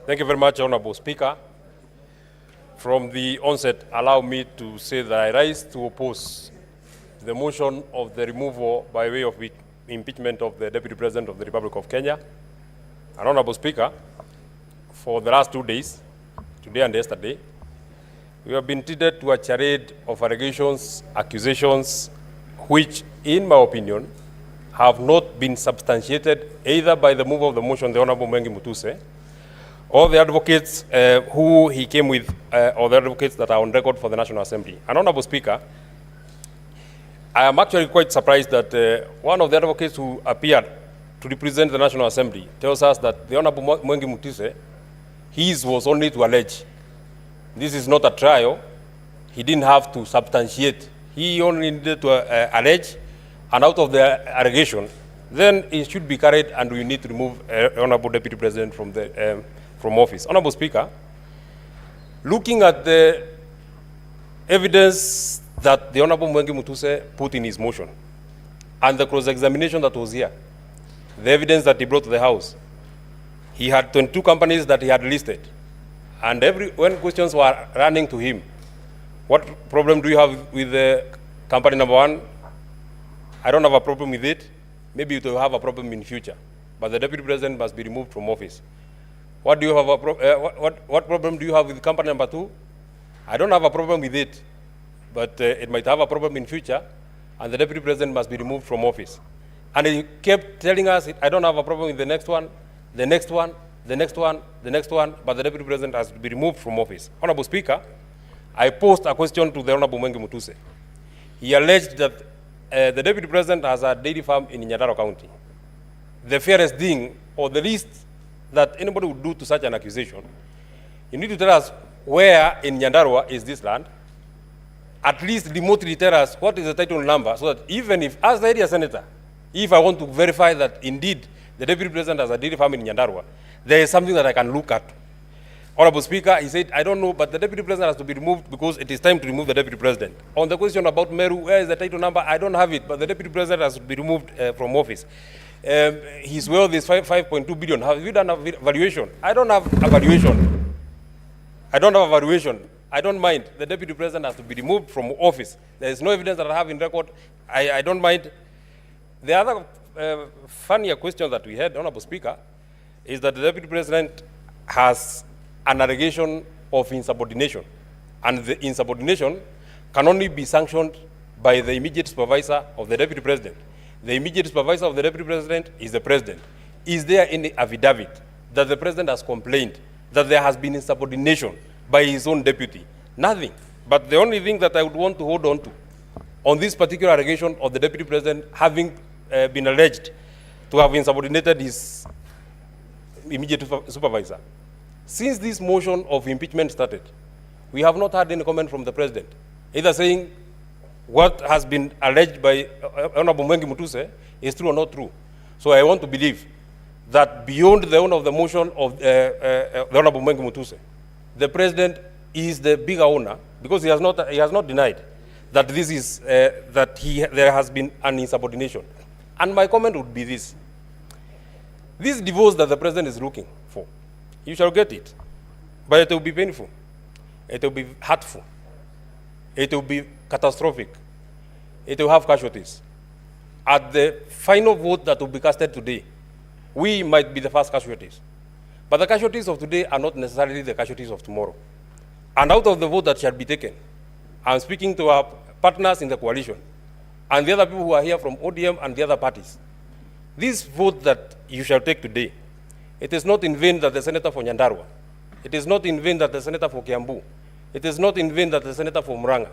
Thank you very much, Honorable Speaker. From the onset, allow me to say that I rise to oppose the motion of the removal by way of impeachment of the Deputy President of the Republic of Kenya. And Honorable Speaker, for the last 2 days, today and yesterday, we have been treated to a charade of allegations, accusations, which, in my opinion, have not been substantiated either by the mover of the motion, the Honorable Mwengi Mutuse, or the advocates who he came with, or the advocates that are on record for the National Assembly. And Honorable Speaker, I am actually quite surprised that one of the advocates who appeared to represent the National Assembly tells us that the Honorable Mwengi Mutuse, his was only to allege. This is not a trial. He didn't have to substantiate. He only needed to allege, and out of the allegation, then it should be carried, and we need to remove Honorable Deputy President from office. Honorable Speaker, looking at the evidence that the Honorable Mwengi Mutuse put in his motion, and the cross-examination that was here, the evidence that he brought to the House, he had 22 companies that he had listed. And when questions were running to him, what problem do you have with the company number one? I don't have a problem with it. Maybe you will have a problem in future. But the Deputy President must be removed from office. What do you have what problem do you have with company number two? I don't have a problem with it, but it might have a problem in future, and the Deputy President must be removed from office. And he kept telling us, I don't have a problem with the next one, the next one, the next one, the next one, but the Deputy President has to be removed from office. Honorable Speaker, I posed a question to the Honorable Mwengi Mutuse. He alleged that the Deputy President has a dairy farm in Nyandarua County. The fairest thing, or the least that anybody would do to such an accusation, you need to tell us where in Nyandarua is this land. At least remotely tell us what is the title number, so that even if, as the area senator, if I want to verify that indeed the Deputy President has a dairy farm in Nyandarua, there is something that I can look at. Honorable Speaker, he said, I don't know, but the Deputy President has to be removed because it is time to remove the Deputy President. On the question about Meru, where is the title number? I don't have it, but the Deputy President has to be removed from office. His wealth is 5.2 billion. Have you done a valuation? I don't have a valuation. I don't have a valuation. I don't mind. The Deputy President has to be removed from office. There is no evidence that I have in record. I don't mind. The other funnier question that we had, Honorable Speaker, is that the Deputy President has an allegation of insubordination. And the insubordination can only be sanctioned by the immediate supervisor of the Deputy President. The immediate supervisor of the Deputy President is the President. Is there any affidavit that the President has complained that there has been insubordination by his own deputy? Nothing. But the only thing that I would want to hold on to, on this particular allegation of the Deputy President having been alleged to have insubordinated his immediate supervisor. Since this motion of impeachment started, we have not had any comment from the President, either saying what has been alleged by Honorable Mwengi Mutuse is true or not true. So I want to believe that beyond the owner of the motion of the Honorable Mwengi Mutuse, the President is the bigger owner, because he has not denied that this is there has been an insubordination. And my comment would be this: this divorce that the President is looking for, you shall get it, but it will be painful, it will be hurtful, it will be catastrophic, it will have casualties. At the final vote that will be casted today, we might be the first casualties. But the casualties of today are not necessarily the casualties of tomorrow. And out of the vote that shall be taken, I'm speaking to our partners in the coalition and the other people who are here from ODM and the other parties. This vote that you shall take today, it is not in vain that the senator for Nyandarua, it is not in vain that the senator for Kiambu, it is not in vain that the senator for Muranga,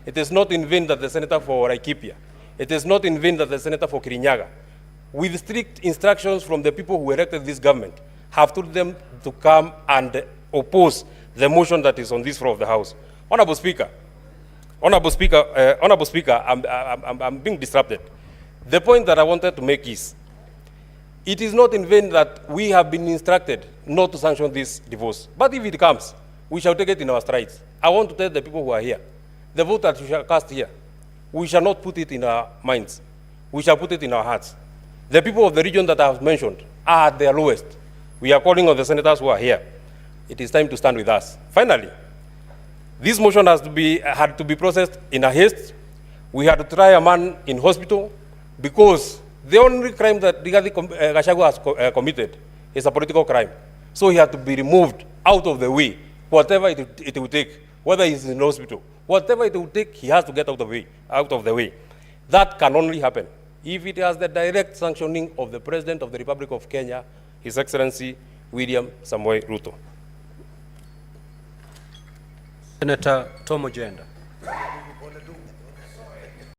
it is not in vain that the senator for Laikipia, it is not in vain that the senator for Kirinyaga, with strict instructions from the people who elected this government, have told them to come and oppose the motion that is on this floor of the House. Honorable Speaker, I'm being disrupted. The point that I wanted to make is, it is not in vain that we have been instructed not to sanction this divorce. But if it comes, we shall take it in our strides. I want to tell the people who are here, the vote that you shall cast here, we shall not put it in our minds. We shall put it in our hearts. The people of the region that I have mentioned are at their lowest. We are calling on the senators who are here it is time to stand with us. Finally, this motion had to be processed in a haste. We had to try a man in hospital because the only crime that Gachagua has committed is a political crime. So he had to be removed out of the way, whatever it will take, whether he's in hospital, whatever it will take, he has to get out of the way. That can only happen if it has the direct sanctioning of the President of the Republic of Kenya, His Excellency William Samoei Ruto. Senator Tom Ojenda.